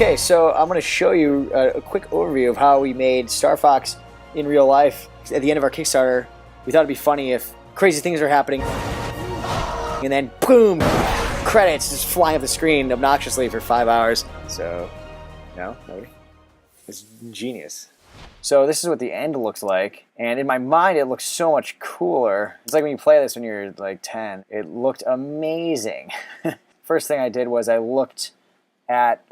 Okay, so I'm going to show you a quick overview of how we made Star Fox in real life. At the end of our Kickstarter, we thought it'd be funny if crazy things are happening, and then boom, credits just flying up the screen obnoxiously for 5 hours. So, no, nobody. It's genius. So this is what the end looks like, and in my mind it looks so much cooler. It's like when you play this when you're like 10. It looked amazing. First thing I did was I looked at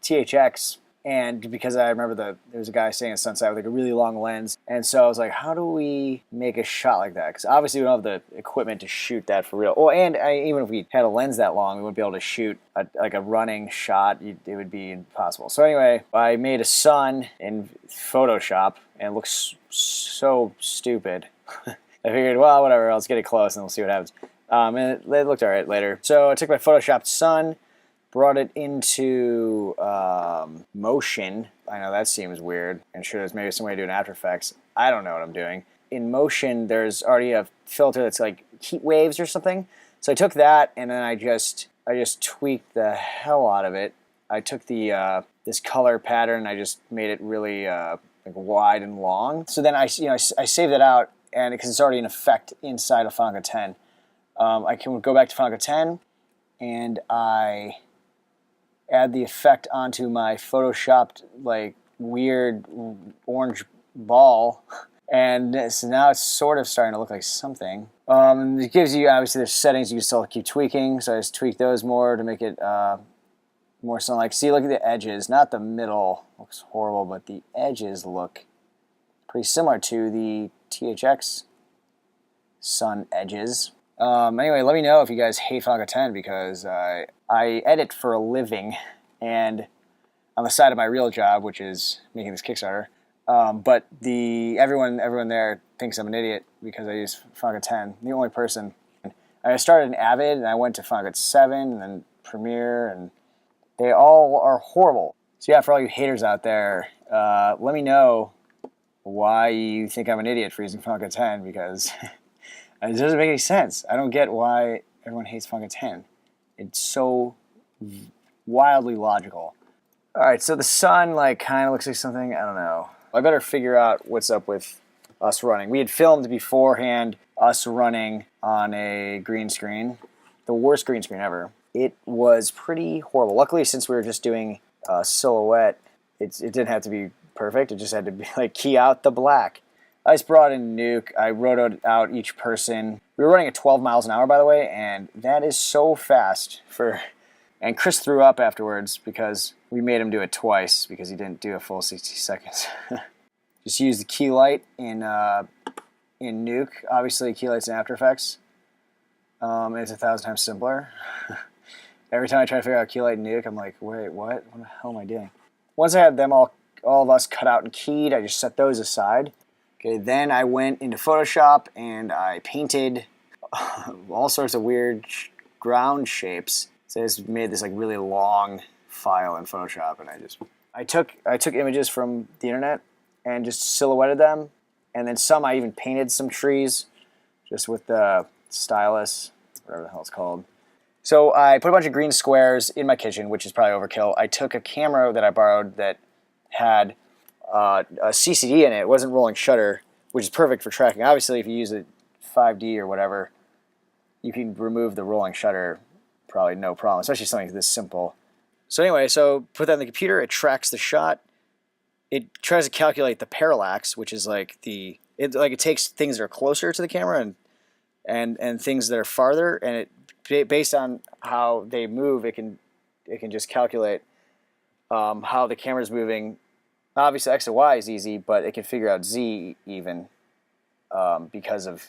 THX, and because I remember there was a guy staying at Sunset with like a really long lens, and so I was like, how do we make a shot like that? Because obviously we don't have the equipment to shoot that for real. Well, and even if we had a lens that long, we wouldn't be able to shoot like a running shot. It would be impossible. So anyway, I made a sun in Photoshop, and it looks so stupid. I figured, well, whatever, let's get it close and we'll see what happens. And it looked all right later. So I took my Photoshopped sun, brought it into motion. I know that seems weird, and sure, there's maybe some way to do it in After Effects. I don't know what I'm doing. In motion, there's already a filter that's like heat waves or something. So I took that, and then I just tweaked the hell out of it. I took the this color pattern, I just made it really like wide and long. So then I saved it out, and because it's already in effect inside of Final Cut 10, I can go back to Final Cut 10, and I add the effect onto my photoshopped like weird orange ball, and so now it's sort of starting to look like something. It gives you, obviously there's settings you can still keep tweaking, so I just tweak those more to make it more something like, see, look at the edges, not the middle looks horrible, but the edges look pretty similar to the THX sun edges. Anyway, let me know if you guys hate Final Cut 10, because I edit for a living, and on the side of my real job, which is making this Kickstarter. But everyone there thinks I'm an idiot because I use Final Cut 10. The only person. I started in Avid, and I went to Final Cut 7, and then Premiere, and they all are horrible. So yeah, for all you haters out there, let me know why you think I'm an idiot for using Final Cut 10, because it doesn't make any sense. I don't get why everyone hates Final Cut 10. It's so wildly logical. All right, so the sun like kind of looks like something, I don't know. I better figure out what's up with us running. We had filmed beforehand us running on a green screen, the worst green screen ever. It was pretty horrible. Luckily, since we were just doing silhouette, it didn't have to be perfect. It just had to be like key out the black. I just brought in Nuke. I wrote out each person. We were running at 12 miles an hour, by the way, and that is so fast for... And Chris threw up afterwards because we made him do it twice because he didn't do a full 60 seconds. Just use the key light in Nuke. Obviously, key light's in After Effects. It's 1,000 times simpler. Every time I try to figure out key light in Nuke, I'm like, wait, what? What the hell am I doing? Once I had them all of us cut out and keyed, I just set those aside. Okay, then I went into Photoshop and I painted all sorts of weird ground shapes. So I just made this like really long file in Photoshop, and I took images from the internet and just silhouetted them, and then some I even painted some trees just with the stylus, whatever the hell it's called. So I put a bunch of green squares in my kitchen, which is probably overkill. I took a camera that I borrowed that had a CCD in it. It wasn't rolling shutter, which is perfect for tracking. Obviously, if you use a 5D or whatever, you can remove the rolling shutter, probably no problem, especially something this simple. So anyway, so put that in the computer, it tracks the shot. It tries to calculate the parallax, which is like it takes things that are closer to the camera and things that are farther, and it based on how they move, it can just calculate how the camera's moving. Obviously, X and Y is easy, but it can figure out Z even because of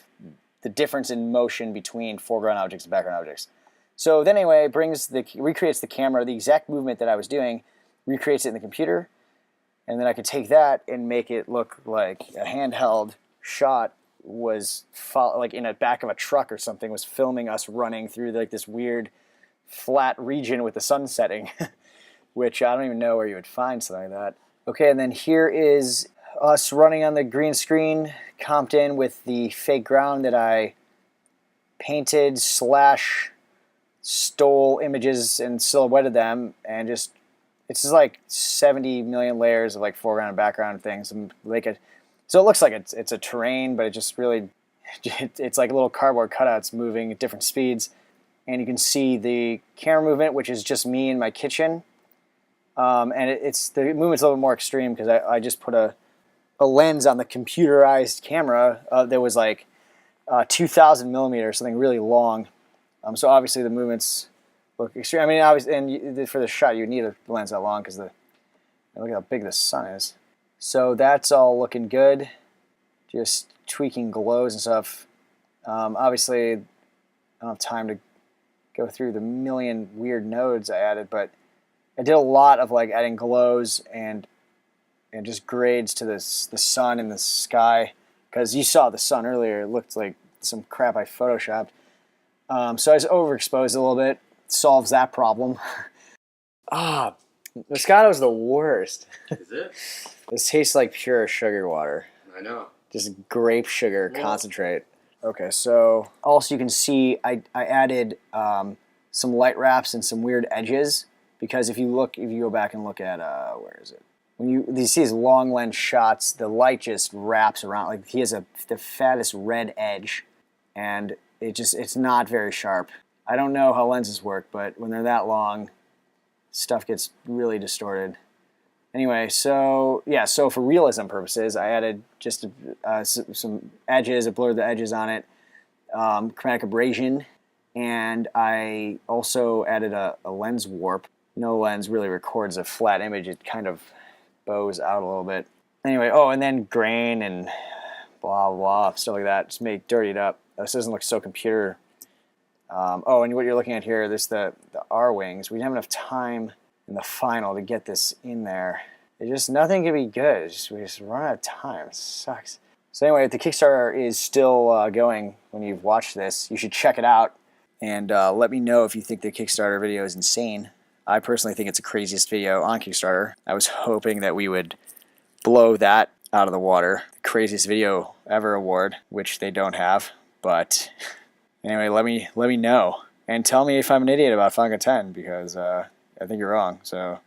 the difference in motion between foreground objects and background objects. So then anyway, it recreates the camera, the exact movement that I was doing, recreates it in the computer, and then I could take that and make it look like a handheld shot was like in the back of a truck or something, was filming us running through like this weird flat region with the sun setting, which I don't even know where you would find something like that. Okay, and then here is us running on the green screen, comped in with the fake ground that I painted / stole images and silhouetted them, and just it's just like 70 million layers of like foreground and background things, and so it looks like it's a terrain, but it just really it's like little cardboard cutouts moving at different speeds, and you can see the camera movement, which is just me in my kitchen, and the movement's a little bit more extreme because I just put a lens on the computerized camera that was like 2,000 millimeters, something really long. So obviously the movements look extreme. I mean, obviously, and for the shot you need a lens that long because look at how big the sun is. So that's all looking good. Just tweaking glows and stuff. Obviously, I don't have time to go through the million weird nodes I added, but I did a lot of like adding glows and just grades to the sun and the sky, because you saw the sun earlier. It looked like some crap I photoshopped. So I just overexposed a little bit. Solves that problem. Moscato's the worst. Is it? This tastes like pure sugar water. I know. Just grape sugar concentrate. Okay, so also you can see I added some light wraps and some weird edges, because if you go back and look at where is it? When you see his long lens shots, the light just wraps around. Like he has the fattest red edge, and it's not very sharp. I don't know how lenses work, but when they're that long, stuff gets really distorted. Anyway, so yeah, so for realism purposes, I added just some edges. I blurred the edges on it, chromatic abrasion, and I also added a lens warp. No lens really records a flat image. It kind of bows out a little bit. Anyway, and then grain and blah, blah, stuff like that. Just dirty it up. This doesn't look so computer. And what you're looking at here, the R-wings. We didn't have enough time in the final to get this in there. Nothing can be good. We just run out of time. It sucks. So anyway, the Kickstarter is still going. When you've watched this, you should check it out, and let me know if you think the Kickstarter video is insane. I personally think it's the craziest video on Kickstarter. I was hoping that we would blow that out of the water. The craziest video ever award, which they don't have. But anyway, let me know. And tell me if I'm an idiot about Final Cut 10, because I think you're wrong. So